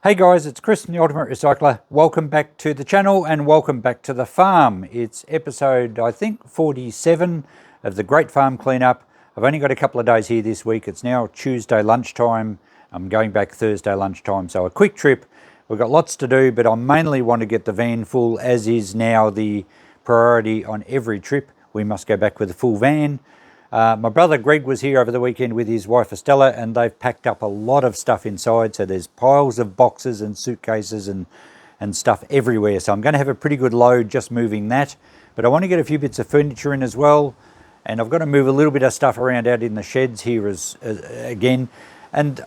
Hey guys, it's Chris from the Ultimate Recycler. Welcome back to the channel and welcome back to the farm. It's episode, I think, 47 of the Great Farm Cleanup. I've only got a couple of days here this week. It's now Tuesday lunchtime. I'm going back Thursday lunchtime, so a quick trip. We've got lots to do, but I mainly want to get the van full, as is now the priority on every trip. We must go back with a full van. My brother Greg was here over the weekend with his wife Estella, and they've packed up a lot of stuff inside. So there's piles of boxes and suitcases and stuff everywhere. So I'm going to have a pretty good load just moving that. But I want to get a few bits of furniture in as well. And I've got to move a little bit of stuff around out in the sheds here again. And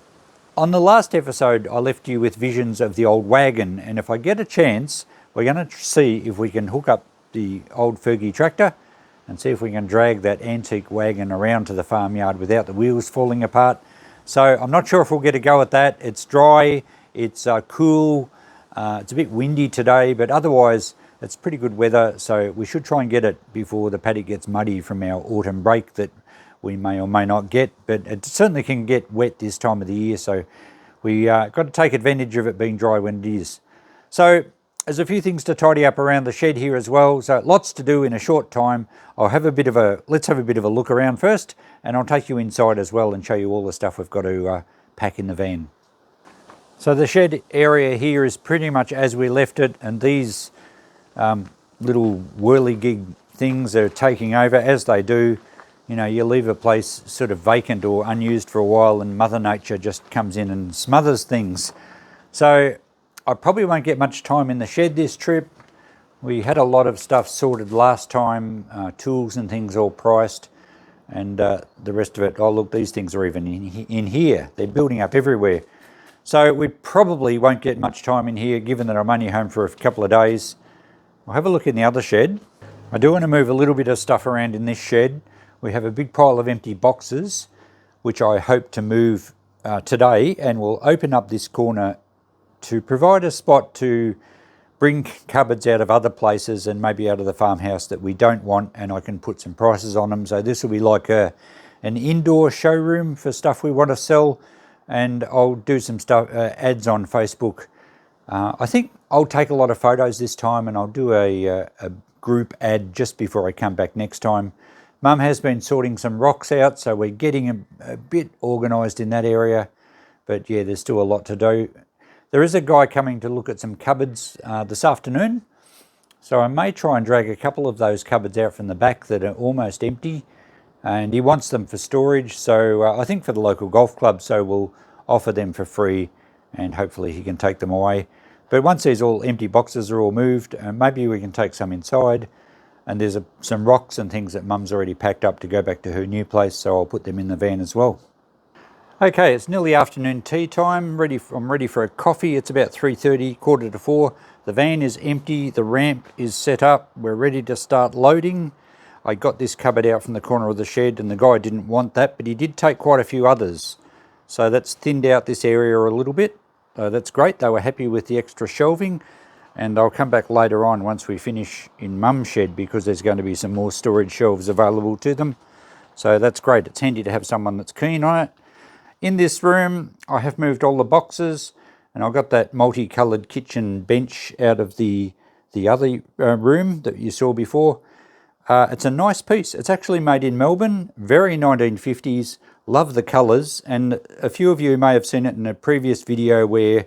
on the last episode, I left you with visions of the old wagon. And if I get a chance, we're going to see if we can hook up the old Fergie tractor and see if we can drag that antique wagon around to the farmyard without the wheels falling apart. So I'm not sure if we'll get a go at that. It's dry, it's cool, it's a bit windy today, but otherwise it's pretty good weather. So we should try and get it before the paddock gets muddy from our autumn break that we may or may not get, but it certainly can get wet this time of the year. So we got to take advantage of it being dry when it is. So there's a few things to tidy up around the shed here as well. So lots to do in a short time. Let's have a bit of a look around first, and I'll take you inside as well and show you all the stuff we've got to pack in the van. So the shed area here is pretty much as we left it, and these little whirligig things are taking over as they do. You know, you leave a place sort of vacant or unused for a while and Mother Nature just comes in and smothers things. So I probably won't get much time in the shed this trip. We had a lot of stuff sorted last time, tools and things all priced, and the rest of it, oh look, these things are even in here. They're building up everywhere. So we probably won't get much time in here, given that I'm only home for a couple of days. We'll have a look in the other shed. I do want to move a little bit of stuff around in this shed. We have a big pile of empty boxes, which I hope to move today, and we'll open up this corner to provide a spot to bring cupboards out of other places and maybe out of the farmhouse that we don't want, and I can put some prices on them. So this will be like an indoor showroom for stuff we want to sell, and I'll do some stuff ads on Facebook. I think I'll take a lot of photos this time, and I'll do a group ad just before I come back next time. Mum has been sorting some rocks out, so we're getting a bit organised in that area, but yeah, there's still a lot to do. There is a guy coming to look at some cupboards this afternoon, so I may try and drag a couple of those cupboards out from the back that are almost empty, and he wants them for storage, so I think for the local golf club, so we'll offer them for free and hopefully he can take them away. But once these all empty boxes are all moved, maybe we can take some inside, and there's some rocks and things that Mum's already packed up to go back to her new place, so I'll put them in the van as well. Okay, it's nearly afternoon tea time. I'm ready for a coffee. It's about 3:30, quarter to 4. The van is empty. The ramp is set up. We're ready to start loading. I got this cupboard out from the corner of the shed, and the guy didn't want that, but he did take quite a few others. So that's thinned out this area a little bit. That's great. They were happy with the extra shelving, and I'll come back later on once we finish in Mum's shed, because there's going to be some more storage shelves available to them. So that's great. It's handy to have someone that's keen on it. In this room, I have moved all the boxes, and I've got that multicoloured kitchen bench out of the other room that you saw before. It's a nice piece. It's actually made in Melbourne, very 1950s. Love the colours, and a few of you may have seen it in a previous video where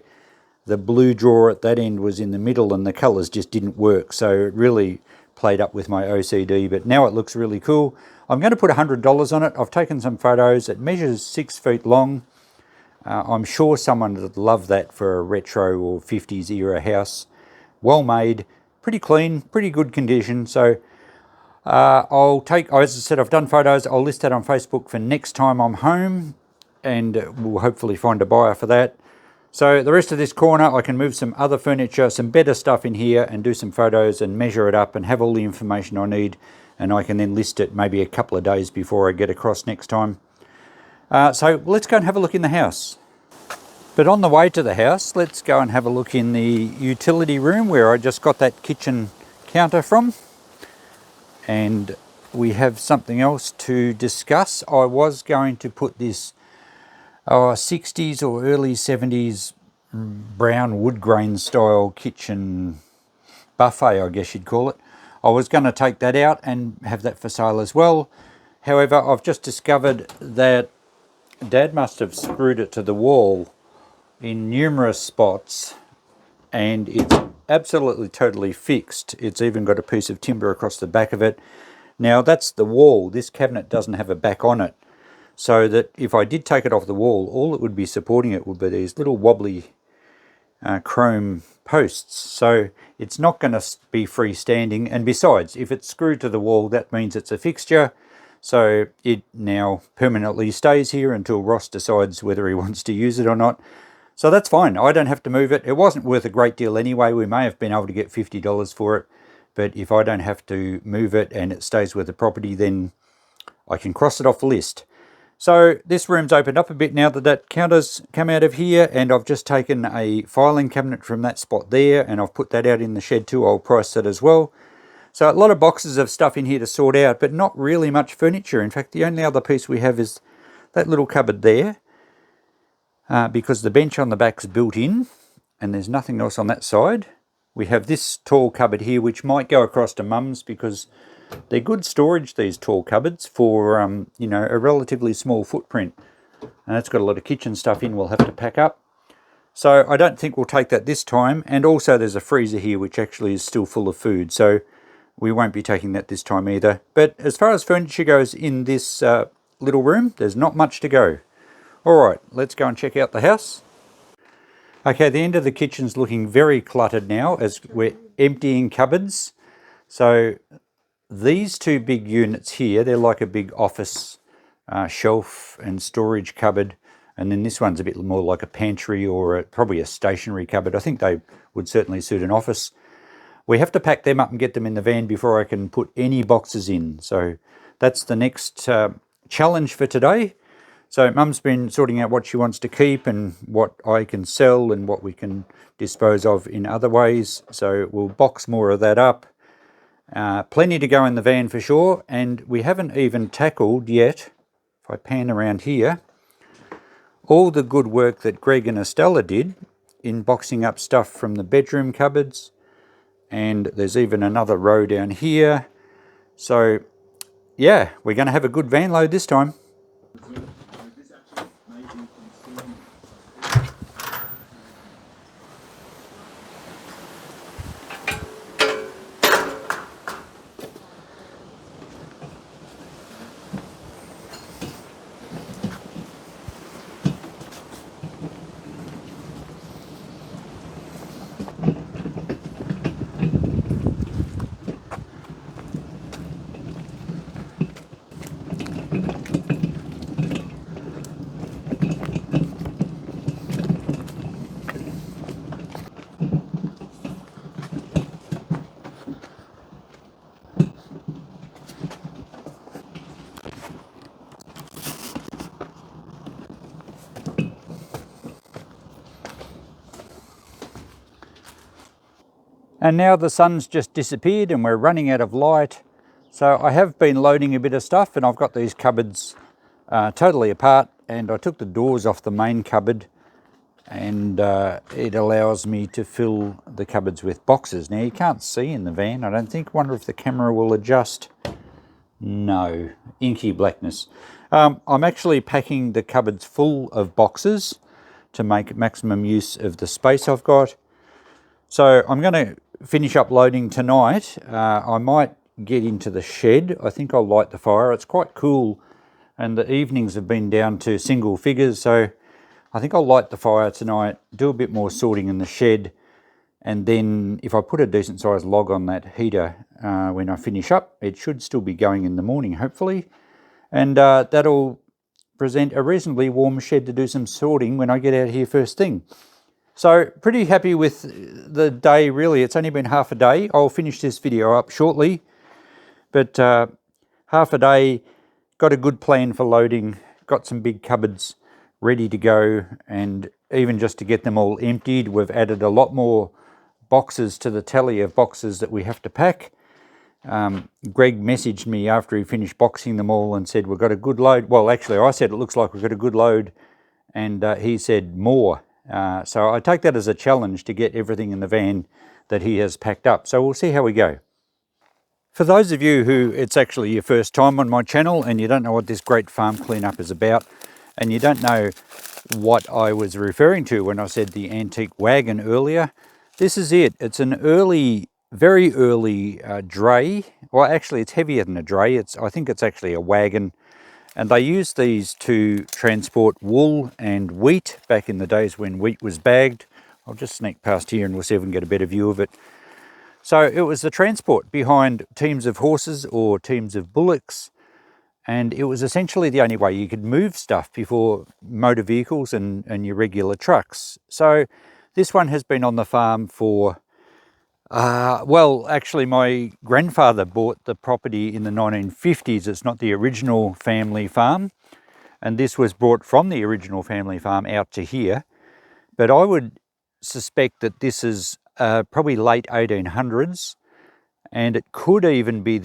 the blue drawer at that end was in the middle and the colours just didn't work. So it really played up with my OCD, but now it looks really cool. I'm going to put $100 on it. I've taken some photos. It measures 6 feet long. I'm sure someone would love that for a retro or 50s era house. Well made, pretty clean, pretty good condition. So as I said, I've done photos. I'll list that on Facebook for next time I'm home, and we'll hopefully find a buyer for that. So the rest of this corner, I can move some other furniture, some better stuff in here, and do some photos and measure it up and have all the information I need, and I can then list it maybe a couple of days before I get across next time. So let's go and have a look in the house. But on the way to the house, let's go and have a look in the utility room where I just got that kitchen counter from. And we have something else to discuss. I was going to put this 60s or early 70s brown wood grain style kitchen buffet, I guess you'd call it. I was going to take that out and have that for sale as well. However, I've just discovered that Dad must have screwed it to the wall in numerous spots, and it's absolutely totally fixed. It's even got a piece of timber across the back of it. Now that's the wall. This cabinet doesn't have a back on it, so that if I did take it off the wall, all it would be supporting it would be these little wobbly chrome posts. So it's not going to be freestanding, and besides, if it's screwed to the wall, that means it's a fixture. So it now permanently stays here until Ross decides whether he wants to use it or not. So that's fine. I don't have to move it. It wasn't worth a great deal anyway. We may have been able to get $50 for it. But if I don't have to move it and it stays with the property, then I can cross it off the list. So this room's opened up a bit now that that counter's come out of here, and I've just taken a filing cabinet from that spot there and I've put that out in the shed too. I'll price that as well. So a lot of boxes of stuff in here to sort out, but not really much furniture. In fact, the only other piece we have is that little cupboard there, because the bench on the back's built in and there's nothing else on that side. We have this tall cupboard here, which might go across to Mum's because they're good storage, these tall cupboards, for you know, a relatively small footprint. And it's got a lot of kitchen stuff in we'll have to pack up. So I don't think we'll take that this time. And also there's a freezer here which actually is still full of food. So we won't be taking that this time either. But as far as furniture goes in this little room, there's not much to go. All right, let's go and check out the house. Okay, the end of the kitchen's looking very cluttered now as we're emptying cupboards. So these two big units here, they're like a big office shelf and storage cupboard. And then this one's a bit more like a pantry or probably a stationery cupboard. I think they would certainly suit an office. We have to pack them up and get them in the van before I can put any boxes in. So that's the next challenge for today. So Mum's been sorting out what she wants to keep and what I can sell and what we can dispose of in other ways. So we'll box more of that up. Plenty to go in the van for sure. And we haven't even tackled yet, if I pan around here, all the good work that Greg and Estella did in boxing up stuff from the bedroom cupboards. And there's even another row down here. So yeah, we're going to have a good van load this time. And now the sun's just disappeared and we're running out of light. So I have been loading a bit of stuff, and I've got these cupboards totally apart, and I took the doors off the main cupboard, and it allows me to fill the cupboards with boxes. Now you can't see in the van, I don't think. Wonder if the camera will adjust. No, inky blackness. I'm actually packing the cupboards full of boxes to make maximum use of the space I've got. So I'm going to finish up loading tonight. I might get into the shed. I think I'll light the fire. It's quite cool, and the evenings have been down to single figures, so I think I'll light the fire tonight, do a bit more sorting in the shed, and then if I put a decent sized log on that heater when I finish up, it should still be going in the morning hopefully, and that'll present a reasonably warm shed to do some sorting when I get out here first thing. So pretty happy with the day really. It's only been half a day. I'll finish this video up shortly, but half a day, got a good plan for loading, got some big cupboards ready to go, and even just to get them all emptied, we've added a lot more boxes to the tally of boxes that we have to pack. Greg messaged me after he finished boxing them all and said, we've got a good load. Well, actually I said, it looks like we've got a good load, and he said more. So I take that as a challenge to get everything in the van that he has packed up. So we'll see how we go. For those of you who it's actually your first time on my channel and you don't know what this Great Farm Cleanup is about, and you don't know what I was referring to when I said the antique wagon earlier, this is it. It's an early, very early dray. Well, actually it's heavier than a dray. I think it's actually a wagon. And they used these to transport wool and wheat back in the days when wheat was bagged. I'll just sneak past here and we'll see if we can get a better view of it. So it was the transport behind teams of horses or teams of bullocks, and it was essentially the only way you could move stuff before motor vehicles and your regular trucks. So this one has been on the farm for, well, actually my grandfather bought the property in the 1950s. It's not the original family farm, and this was brought from the original family farm out to here. But I would suspect that this is probably late 1800s, and it could even be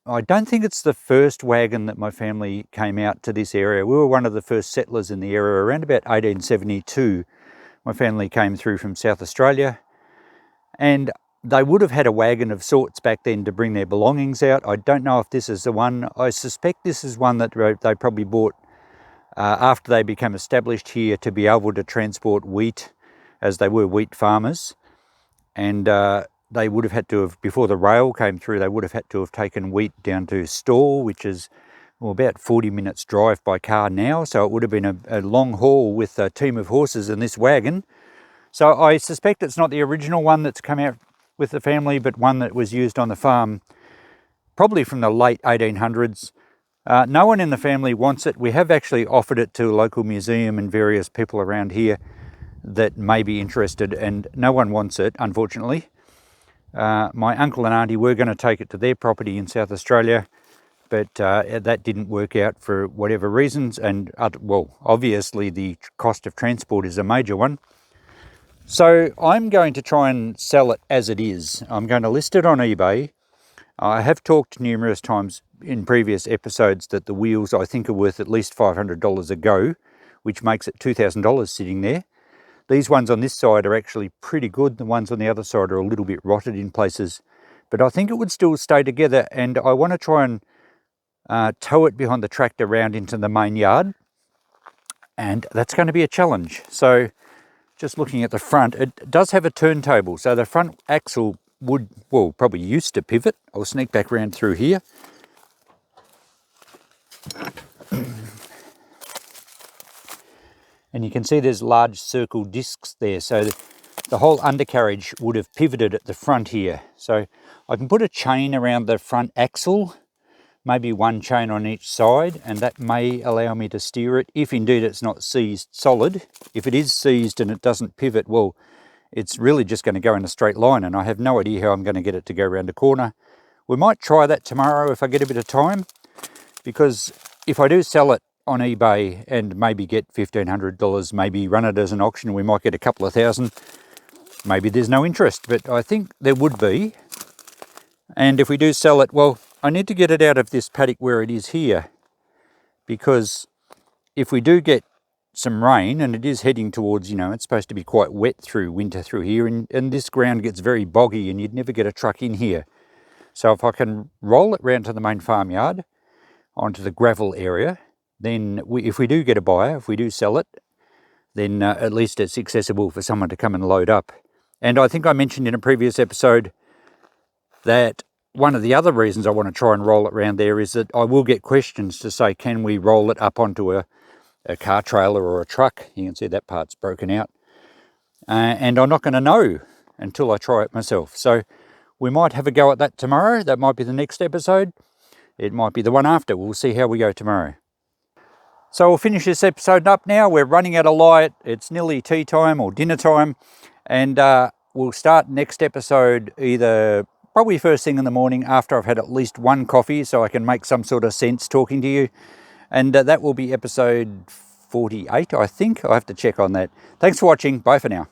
I don't think it's the first wagon that my family came out to this area. We were one of the first settlers in the area around about 1872. My family came through from South Australia, and they would have had a wagon of sorts back then to bring their belongings out. I don't know if this is the one. I suspect this is one that they probably bought after they became established here to be able to transport wheat, as they were wheat farmers. And they would have had to have, before the rail came through, they would have had to have taken wheat down to Store, which is about 40 minutes drive by car now. So it would have been a long haul with a team of horses in this wagon. So I suspect it's not the original one that's come out with the family, but one that was used on the farm probably from the late 1800s. No one in the family wants it. We have actually offered it to a local museum and various people around here that may be interested, and no one wants it, unfortunately. My uncle and auntie were going to take it to their property in South Australia, but that didn't work out for whatever reasons, and well, obviously the cost of transport is a major one. So I'm going to try and sell it as it is. I'm going to list it on eBay. I have talked numerous times in previous episodes that the wheels I think are worth at least $500 a go, which makes it $2,000 sitting there. These ones on this side are actually pretty good. The ones on the other side are a little bit rotted in places, but I think it would still stay together, and I want to try and tow it behind the tractor round into the main yard, and that's going to be a challenge. So just looking at the front, it does have a turntable, so the front axle would, well, probably used to pivot. I'll sneak back around through here. And you can see there's large circle discs there, so the whole undercarriage would have pivoted at the front here. So I can put a chain around the front axle, maybe one chain on each side, and that may allow me to steer it, if indeed it's not seized solid. If it is seized and it doesn't pivot, well, it's really just going to go in a straight line, and I have no idea how I'm going to get it to go around a corner. We might try that tomorrow if I get a bit of time, because if I do sell it on eBay and maybe get $1,500, maybe run it as an auction, we might get a couple of thousand. Maybe there's no interest, but I think there would be. And if we do sell it, well, I need to get it out of this paddock where it is here, because if we do get some rain, and it is heading towards, it's supposed to be quite wet through winter through here, and this ground gets very boggy and you'd never get a truck in here. So if I can roll it round to the main farmyard onto the gravel area, then if we do get a buyer, if we do sell it, then at least it's accessible for someone to come and load up. And I think I mentioned in a previous episode that one of the other reasons I want to try and roll it around there is that I will get questions to say, can we roll it up onto a car trailer or a truck? You can see that part's broken out. And I'm not going to know until I try it myself. So we might have a go at that tomorrow. That might be the next episode. It might be the one after. We'll see how we go tomorrow. So we'll finish this episode up now. We're running out of light. It's nearly tea time or dinner time. And we'll start next episode either probably first thing in the morning after I've had at least one coffee, so I can make some sort of sense talking to you. And that will be episode 48, I think. I'll have to check on that. Thanks for watching. Bye for now.